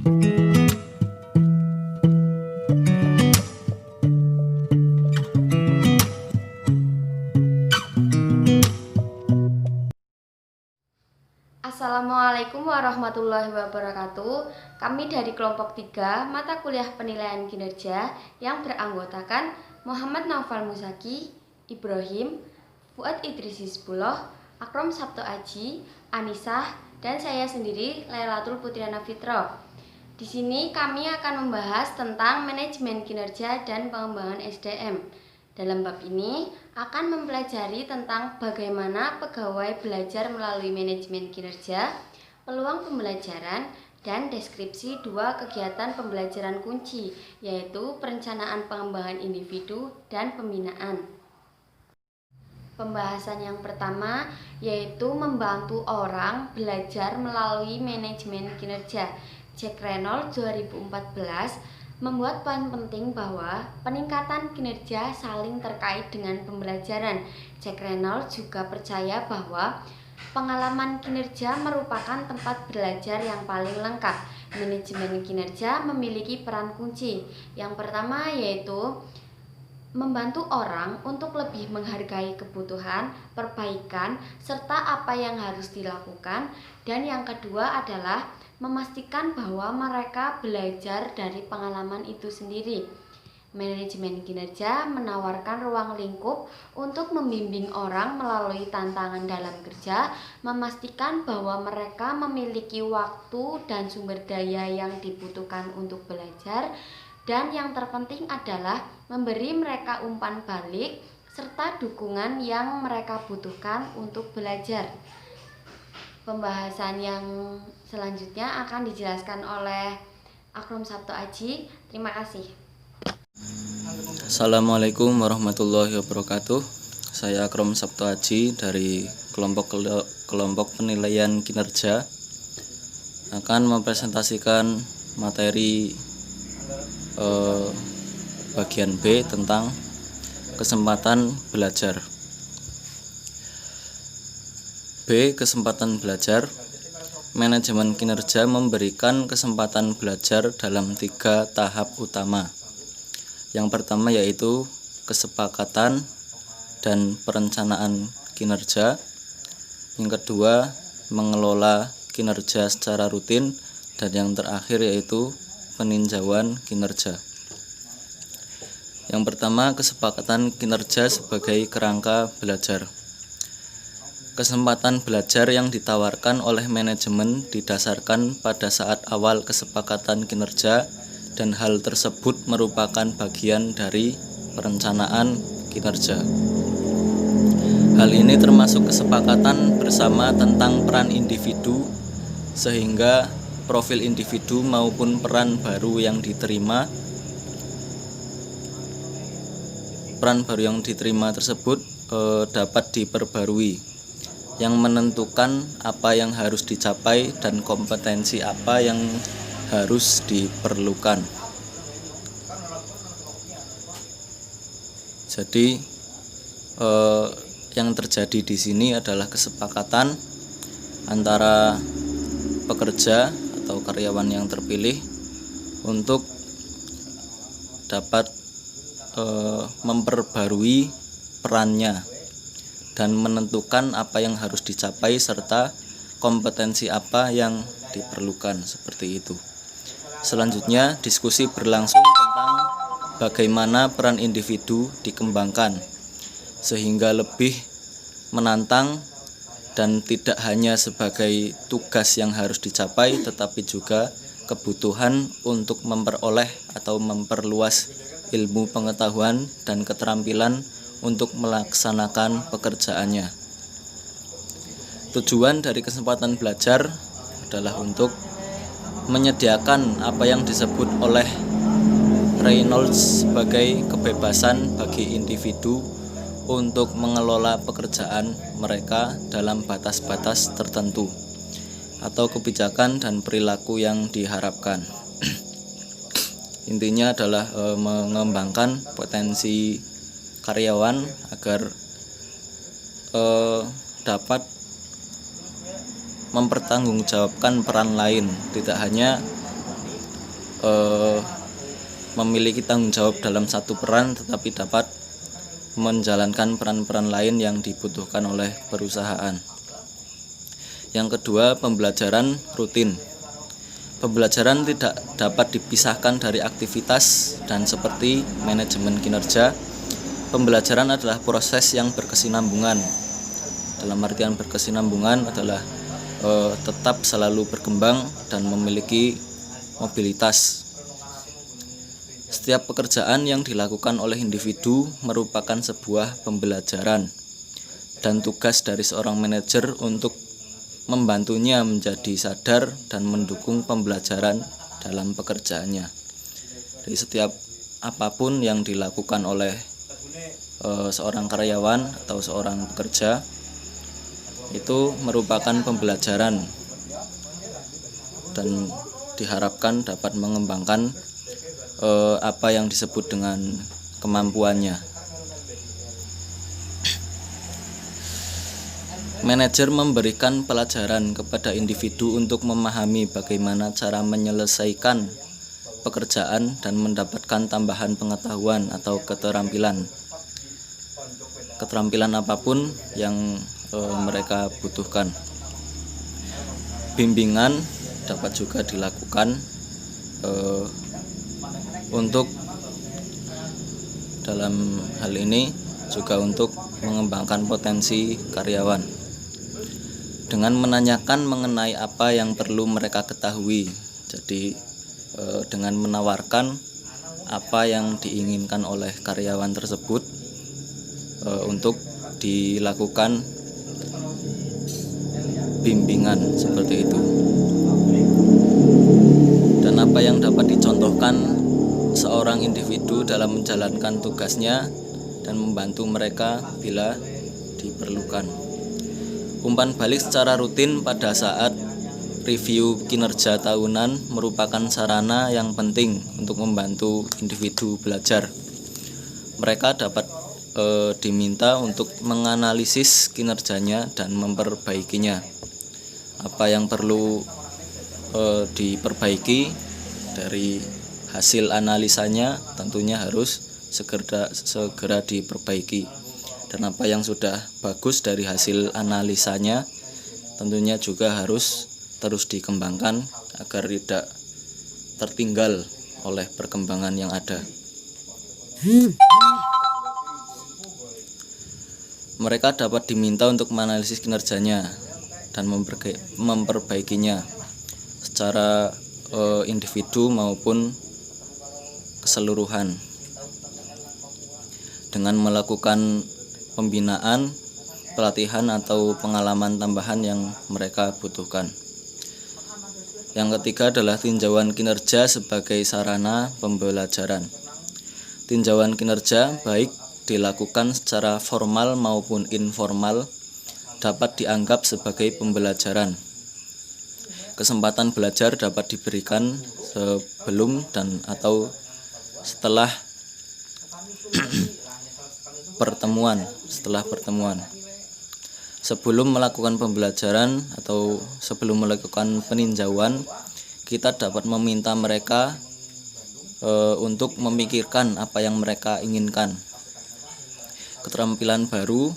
Assalamualaikum warahmatullahi wabarakatuh. Kami dari kelompok 3 mata kuliah penilaian kinerja yang beranggotakan Muhammad Naufal Muzaki, Ibrahim, Fuad Idris Hizbullah, Akrom Sabto Aji, Anisah, dan saya sendiri Lailatul Putriana Fitro. Di sini kami akan membahas tentang manajemen kinerja dan pengembangan SDM. Dalam bab ini akan mempelajari tentang bagaimana pegawai belajar melalui manajemen kinerja, peluang pembelajaran, dan deskripsi dua kegiatan pembelajaran kunci, yaitu perencanaan pengembangan individu dan pembinaan. Pembahasan yang pertama yaitu membantu orang belajar melalui manajemen kinerja. Jack Reynolds 2014 membuat poin penting bahwa peningkatan kinerja saling terkait dengan pembelajaran. Jack Reynolds juga percaya bahwa pengalaman kinerja merupakan tempat belajar yang paling lengkap. Manajemen kinerja memiliki peran kunci. Yang pertama yaitu membantu orang untuk lebih menghargai kebutuhan, perbaikan, serta apa yang harus dilakukan. Dan yang kedua adalah memastikan bahwa mereka belajar dari pengalaman itu sendiri. Manajemen kinerja menawarkan ruang lingkup untuk membimbing orang melalui tantangan dalam kerja, memastikan bahwa mereka memiliki waktu dan sumber daya yang dibutuhkan untuk belajar, dan yang terpenting adalah memberi mereka umpan balik serta dukungan yang mereka butuhkan untuk belajar. Pembahasan yang selanjutnya akan dijelaskan oleh Akrom Sabto Aji. Terima kasih. Assalamualaikum warahmatullahi wabarakatuh. Saya Akrom Sabto Aji dari kelompok penilaian kinerja akan mempresentasikan materi bagian B tentang kesempatan belajar. B. Kesempatan belajar. Manajemen kinerja memberikan kesempatan belajar dalam 3 tahap utama. Yang pertama yaitu kesepakatan dan perencanaan kinerja. Yang kedua, mengelola kinerja secara rutin. Dan yang terakhir yaitu peninjauan kinerja. Yang pertama, kesepakatan kinerja sebagai kerangka belajar. Kesempatan belajar yang ditawarkan oleh manajemen didasarkan pada saat awal kesepakatan kinerja, dan hal tersebut merupakan bagian dari perencanaan kinerja. Hal ini termasuk kesepakatan bersama tentang peran individu, sehingga profil individu maupun peran baru yang diterima tersebut dapat diperbarui, yang menentukan apa yang harus dicapai dan kompetensi apa yang harus diperlukan. Jadi yang terjadi di sini adalah kesepakatan antara pekerja atau karyawan yang terpilih untuk dapat memperbarui perannya dan menentukan apa yang harus dicapai serta kompetensi apa yang diperlukan, seperti itu. Selanjutnya, diskusi berlangsung tentang bagaimana peran individu dikembangkan sehingga lebih menantang dan tidak hanya sebagai tugas yang harus dicapai, tetapi juga kebutuhan untuk memperoleh atau memperluas ilmu pengetahuan dan keterampilan untuk melaksanakan pekerjaannya. Tujuan dari kesempatan belajar adalah untuk menyediakan apa yang disebut oleh Reynolds sebagai kebebasan bagi individu untuk mengelola pekerjaan mereka dalam batas-batas tertentu atau kebijakan dan perilaku yang diharapkan. Intinya adalah mengembangkan potensi karyawan agar dapat mempertanggungjawabkan peran lain, tidak hanya memiliki tanggung jawab dalam satu peran, tetapi dapat menjalankan peran-peran lain yang dibutuhkan oleh perusahaan. Yang kedua, pembelajaran rutin. Pembelajaran tidak dapat dipisahkan dari aktivitas dan seperti manajemen kinerja, pembelajaran adalah proses yang berkesinambungan. Dalam artian berkesinambungan adalah tetap selalu berkembang dan memiliki mobilitas. Setiap pekerjaan yang dilakukan oleh individu merupakan sebuah pembelajaran, dan tugas dari seorang manajer untuk membantunya menjadi sadar dan mendukung pembelajaran dalam pekerjaannya. Jadi setiap apapun yang dilakukan oleh seorang karyawan atau seorang pekerja itu merupakan pembelajaran dan diharapkan dapat mengembangkan apa yang disebut dengan kemampuannya. Manajer memberikan pelajaran kepada individu untuk memahami bagaimana cara menyelesaikan pekerjaan dan mendapatkan tambahan pengetahuan atau keterampilan apapun yang mereka butuhkan. Bimbingan dapat juga dilakukan untuk dalam hal ini juga untuk mengembangkan potensi karyawan dengan menanyakan mengenai apa yang perlu mereka ketahui. Jadi dengan menawarkan apa yang diinginkan oleh karyawan tersebut untuk dilakukan bimbingan seperti itu. Dan apa yang dapat dicontohkan seorang individu dalam menjalankan tugasnya dan membantu mereka bila diperlukan. Umpan balik secara rutin pada saat review kinerja tahunan merupakan sarana yang penting untuk membantu individu belajar. Mereka dapat diminta untuk menganalisis kinerjanya dan memperbaikinya. Apa yang perlu diperbaiki dari hasil analisanya tentunya harus segera diperbaiki. Dan apa yang sudah bagus dari hasil analisanya tentunya juga harus terus dikembangkan agar tidak tertinggal oleh perkembangan yang ada. Mereka dapat diminta untuk menganalisis kinerjanya dan memperbaikinya secara individu maupun keseluruhan dengan melakukan pembinaan, pelatihan atau pengalaman tambahan yang mereka butuhkan. Yang ketiga adalah tinjauan kinerja sebagai sarana pembelajaran. Tinjauan kinerja baik dilakukan secara formal maupun informal dapat dianggap sebagai pembelajaran. Kesempatan belajar dapat diberikan sebelum dan atau setelah pertemuan. Sebelum melakukan pembelajaran atau sebelum melakukan peninjauan, kita dapat meminta mereka untuk memikirkan apa yang mereka inginkan, keterampilan baru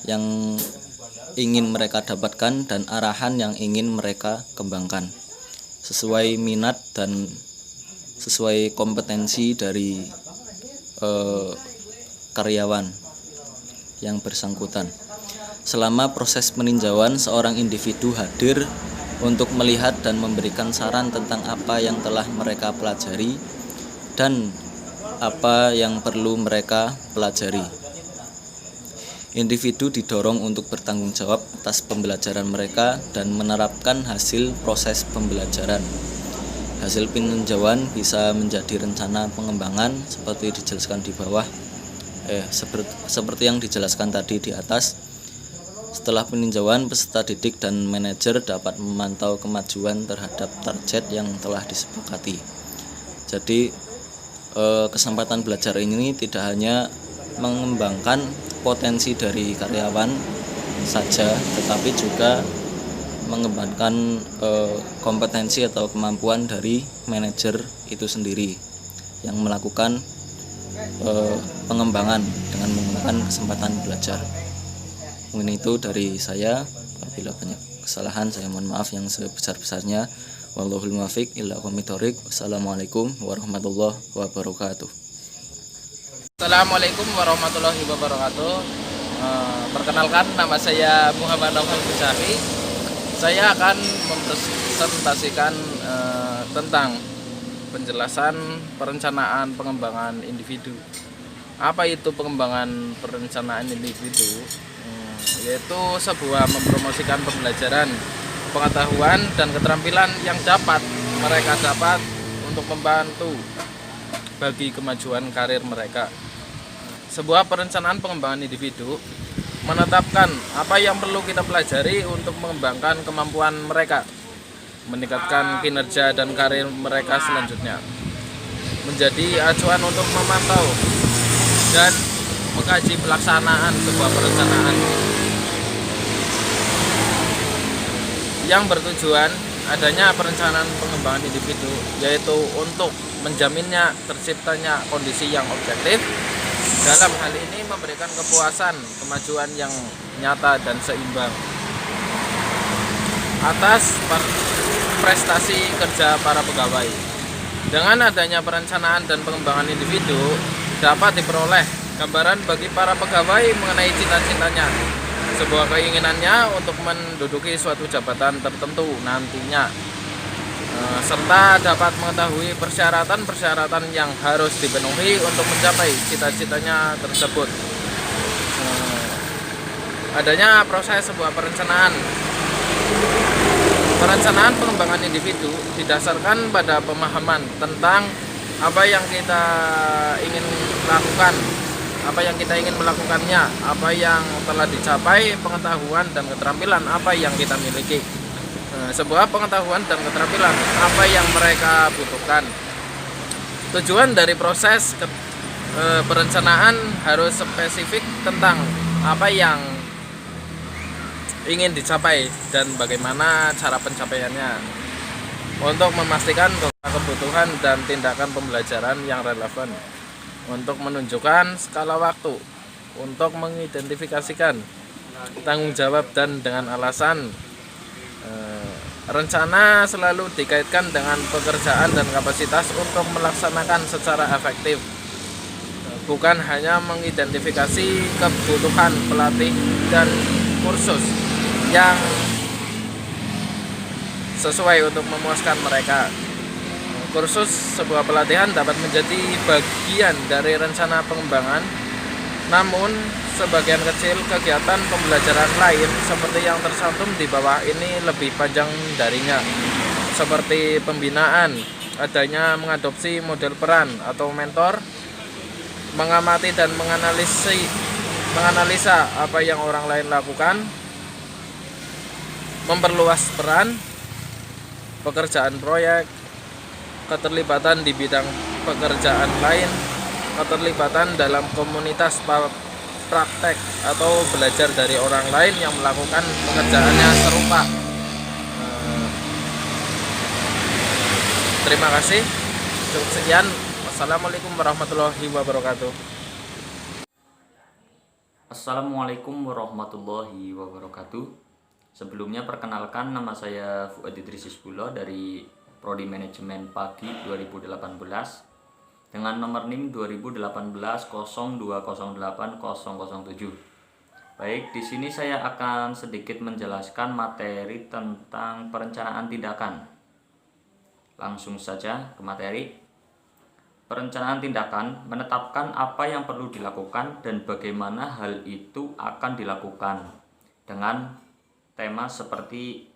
yang ingin mereka dapatkan dan arahan yang ingin mereka kembangkan sesuai minat dan sesuai kompetensi dari karyawan yang bersangkutan. Selama proses peninjauan, seorang individu hadir untuk melihat dan memberikan saran tentang apa yang telah mereka pelajari dan apa yang perlu mereka pelajari. Individu didorong untuk bertanggung jawab atas pembelajaran mereka dan menerapkan hasil proses pembelajaran. Hasil peninjauan bisa menjadi rencana pengembangan seperti dijelaskan di bawah. Seperti yang dijelaskan tadi di atas. Setelah peninjauan, peserta didik dan manajer dapat memantau kemajuan terhadap target yang telah disepakati. Jadi kesempatan belajar ini tidak hanya mengembangkan potensi dari karyawan saja, tetapi juga mengembangkan kompetensi atau kemampuan dari manajer itu sendiri yang melakukan pengembangan dengan menggunakan kesempatan belajar. Mungkin itu dari saya. Apabila banyak kesalahan saya mohon maaf yang sebesar-besarnya. Wallahul muwaffiq ila aqwamit thoriq. Wassalamualaikum warahmatullahi wabarakatuh. Assalamualaikum warahmatullahi wabarakatuh. Perkenalkan, nama saya Muhammad Naufal Busyari. Saya akan mempresentasikan tentang penjelasan perencanaan pengembangan individu. Apa itu pengembangan perencanaan individu? Yaitu sebuah mempromosikan pembelajaran, pengetahuan, dan keterampilan yang dapat mereka dapat untuk membantu bagi kemajuan karir mereka. Sebuah perencanaan pengembangan individu menetapkan apa yang perlu kita pelajari untuk mengembangkan kemampuan mereka, meningkatkan kinerja dan karir mereka selanjutnya, menjadi acuan untuk memantau dan mengkaji pelaksanaan sebuah perencanaan yang bertujuan adanya perencanaan pengembangan individu, yaitu untuk menjaminnya terciptanya kondisi yang objektif. Dalam hal ini memberikan kepuasan, kemajuan yang nyata dan seimbang atas prestasi kerja para pegawai. Dengan adanya perencanaan dan pengembangan individu, dapat diperoleh gambaran bagi para pegawai mengenai cita-citanya, sebuah keinginannya untuk menduduki suatu jabatan tertentu nantinya, serta dapat mengetahui persyaratan-persyaratan yang harus dipenuhi untuk mencapai cita-citanya tersebut. Adanya proses sebuah perencanaan pengembangan individu didasarkan pada pemahaman tentang apa yang kita ingin lakukan, apa yang kita ingin melakukannya, apa yang telah dicapai, pengetahuan dan keterampilan apa yang kita miliki. Sebuah pengetahuan dan keterampilan apa yang mereka butuhkan. Tujuan dari proses perencanaan harus spesifik tentang apa yang ingin dicapai dan bagaimana cara pencapaiannya, untuk memastikan kebutuhan dan tindakan pembelajaran yang relevan, untuk menunjukkan skala waktu, untuk mengidentifikasikan tanggung jawab, dan dengan alasan rencana selalu dikaitkan dengan pekerjaan dan kapasitas untuk melaksanakan secara efektif, bukan hanya mengidentifikasi kebutuhan pelatih dan kursus yang sesuai untuk memuaskan mereka. Kursus sebuah pelatihan dapat menjadi bagian dari rencana pengembangan, namun sebagian kecil kegiatan pembelajaran lain seperti yang tercantum di bawah ini lebih panjang darinya, seperti pembinaan, adanya mengadopsi model peran atau mentor, mengamati dan menganalisa apa yang orang lain lakukan, memperluas peran, pekerjaan proyek, keterlibatan di bidang pekerjaan lain, keterlibatan dalam komunitas praktek, atau belajar dari orang lain yang melakukan pekerjaannya serupa. Terima kasih. Cukup sekian. Wassalamualaikum warahmatullahi wabarakatuh. Assalamualaikum warahmatullahi wabarakatuh. Sebelumnya perkenalkan, nama saya Fuad Idris Isbulo dari Prodi Manajemen Pagi 2018 dengan nomor NIM 2018-0208-007. Baik, di sini saya akan sedikit menjelaskan materi tentang perencanaan tindakan. Langsung saja ke materi. Perencanaan tindakan menetapkan apa yang perlu dilakukan dan bagaimana hal itu akan dilakukan dengan tema seperti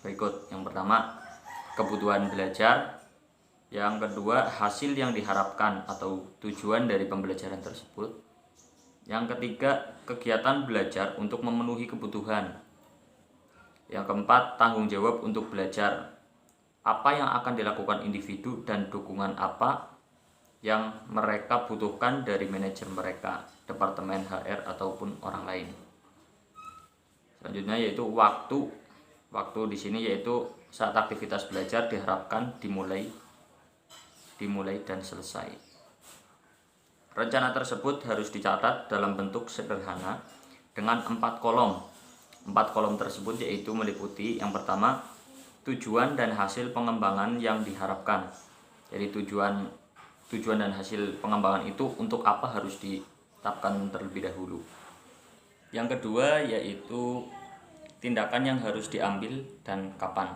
berikut. Yang pertama, kebutuhan belajar. Yang kedua, hasil yang diharapkan atau tujuan dari pembelajaran tersebut. Yang ketiga, kegiatan belajar untuk memenuhi kebutuhan. Yang keempat, tanggung jawab untuk belajar. Apa yang akan dilakukan individu dan dukungan apa yang mereka butuhkan dari manajer mereka, departemen HR ataupun orang lain. Selanjutnya yaitu waktu waktu di sini, yaitu saat aktivitas belajar diharapkan dimulai dan selesai. Rencana tersebut harus dicatat dalam bentuk sederhana dengan 4 kolom. 4 kolom tersebut yaitu meliputi yang pertama, tujuan dan hasil pengembangan yang diharapkan. Jadi tujuan dan hasil pengembangan itu untuk apa harus ditetapkan terlebih dahulu. Yang kedua yaitu tindakan yang harus diambil dan kapan.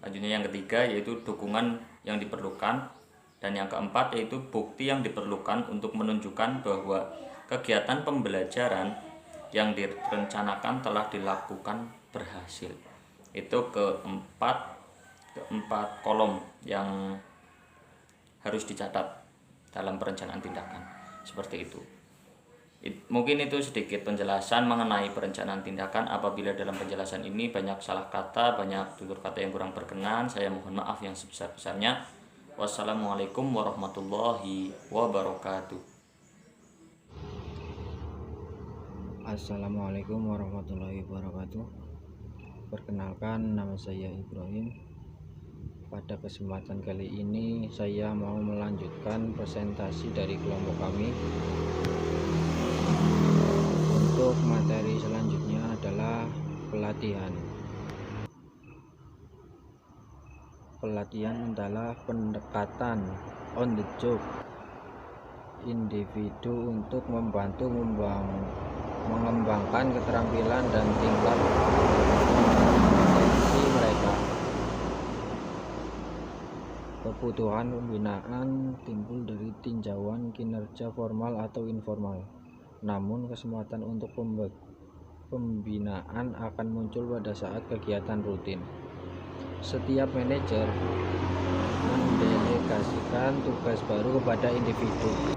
Lanjutnya yang ketiga yaitu dukungan yang diperlukan, dan yang keempat yaitu bukti yang diperlukan untuk menunjukkan bahwa kegiatan pembelajaran yang direncanakan telah dilakukan berhasil. Itu keempat kolom yang harus dicatat dalam perencanaan tindakan. Seperti itu. Mungkin itu sedikit penjelasan mengenai perencanaan tindakan. Apabila dalam penjelasan ini banyak salah kata, banyak tutur kata yang kurang berkenan, saya mohon maaf yang sebesar-besarnya. Wassalamualaikum warahmatullahi wabarakatuh. Assalamualaikum warahmatullahi wabarakatuh. Perkenalkan, nama saya Ibrahim. Pada kesempatan kali ini saya mau melanjutkan presentasi dari kelompok kami. Untuk materi selanjutnya adalah pelatihan. Pelatihan adalah pendekatan on the job individu untuk membantu mengembangkan keterampilan dan tingkat kompetensi mereka. Kebutuhan pembinaan timbul dari tinjauan kinerja formal atau informal. Namun kesempatan untuk pembinaan akan muncul pada saat kegiatan rutin. Setiap manajer mendelegasikan tugas baru kepada individu.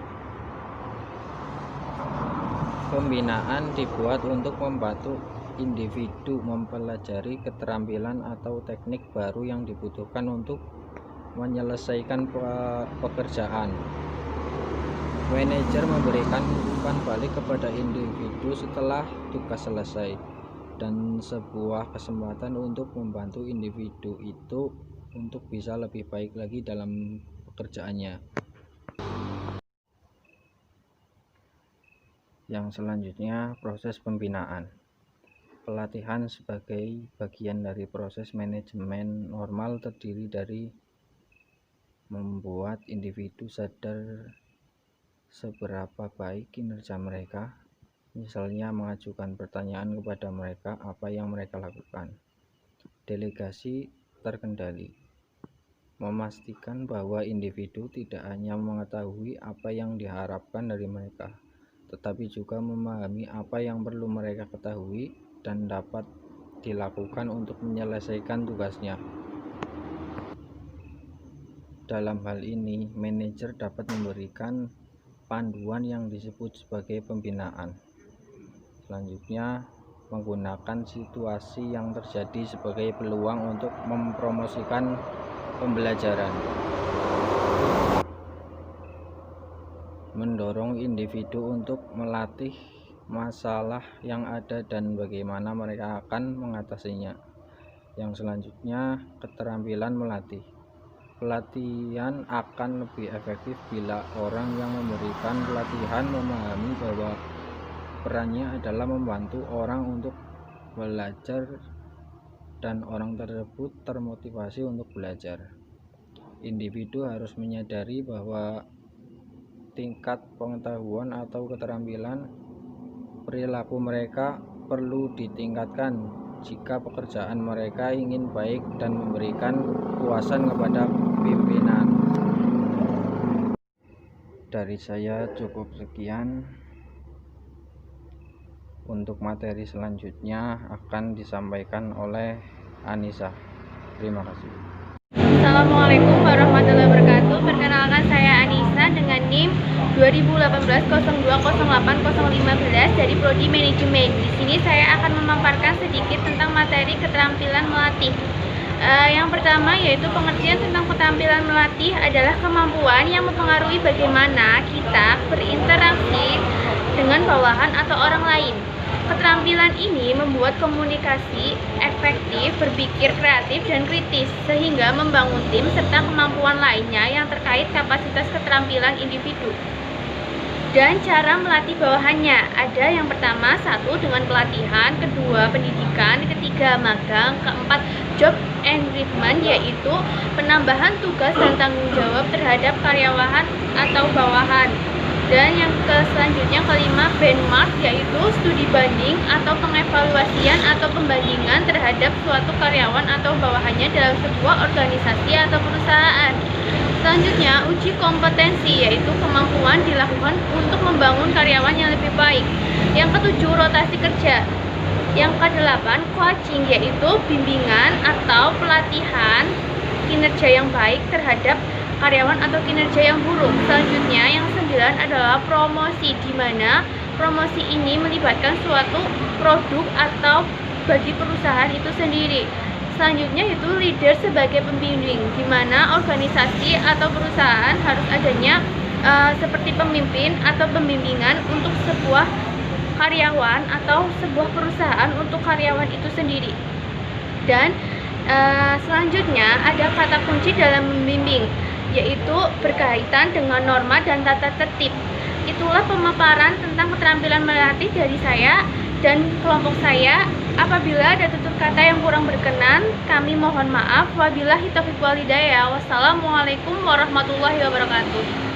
Pembinaan dibuat untuk membantu individu mempelajari keterampilan atau teknik baru yang dibutuhkan untuk menyelesaikan pekerjaan. Manajer memberikan umpan balik kepada individu setelah tugas selesai, dan sebuah kesempatan untuk membantu individu itu untuk bisa lebih baik lagi dalam pekerjaannya. Yang selanjutnya, proses pembinaan. Pelatihan sebagai bagian dari proses manajemen normal terdiri dari membuat individu sadar seberapa baik kinerja mereka, misalnya mengajukan pertanyaan kepada mereka apa yang mereka lakukan. Delegasi terkendali, memastikan bahwa individu tidak hanya mengetahui apa yang diharapkan dari mereka, tetapi juga memahami apa yang perlu mereka ketahui dan dapat dilakukan untuk menyelesaikan tugasnya. Dalam hal ini, manajer dapat memberikan panduan yang disebut sebagai pembinaan. Selanjutnya, menggunakan situasi yang terjadi sebagai peluang untuk mempromosikan pembelajaran. Mendorong individu untuk melatih masalah yang ada dan bagaimana mereka akan mengatasinya. Yang selanjutnya, keterampilan melatih. Pelatihan akan lebih efektif bila orang yang memberikan pelatihan memahami bahwa perannya adalah membantu orang untuk belajar dan orang tersebut termotivasi untuk belajar. Individu harus menyadari bahwa tingkat pengetahuan atau keterampilan perilaku mereka perlu ditingkatkan jika pekerjaan mereka ingin baik dan memberikan kepuasan kepada pimpinan. Dari saya cukup sekian. Untuk materi selanjutnya akan disampaikan oleh Anissa. Terima kasih. Assalamualaikum warahmatullahi wabarakatuh. Perkenalkan, saya Anissa dengan NIM 2018-0208-015 dari Prodi Manajemen. Di sini saya akan memaparkan sedikit tentang materi keterampilan melatih. Yang pertama yaitu pengertian tentang keterampilan melatih adalah kemampuan yang mempengaruhi bagaimana kita berinteraksi dengan bawahan atau orang lain. Keterampilan ini membuat komunikasi efektif, berpikir kreatif dan kritis, sehingga membangun tim serta kemampuan lainnya yang terkait kapasitas keterampilan individu. Dan cara melatih bawahannya, ada yang pertama, 1 dengan pelatihan, kedua pendidikan, ketiga magang, keempat job engagement, yaitu penambahan tugas dan tanggung jawab terhadap karyawan atau bawahan. Dan yang selanjutnya kelima, benchmark, yaitu studi banding atau pengevaluasian atau pembandingan terhadap suatu karyawan atau bawahannya dalam sebuah organisasi atau perusahaan. Selanjutnya, uji kompetensi, yaitu kemampuan dilakukan untuk membangun karyawan yang lebih baik. Yang ketujuh, rotasi kerja. Yang kedelapan, coaching, yaitu bimbingan atau pelatihan kinerja yang baik terhadap karyawan atau kinerja yang buruk. Selanjutnya, yang 9 adalah promosi, di mana promosi ini melibatkan suatu produk atau bagi perusahaan itu sendiri. Selanjutnya itu leader sebagai pembimbing, di mana organisasi atau perusahaan harus adanya seperti pemimpin atau pembimbingan untuk sebuah karyawan atau sebuah perusahaan untuk karyawan itu sendiri. Dan selanjutnya ada kata kunci dalam membimbing, yaitu berkaitan dengan norma dan tata tertib. Itulah pemaparan tentang keterampilan melatih dari saya dan kelompok saya. Apabila ada tutur kata yang kurang berkenan, kami mohon maaf. Wabillahi taufiq wal hidayah. Wassalamualaikum warahmatullahi wabarakatuh.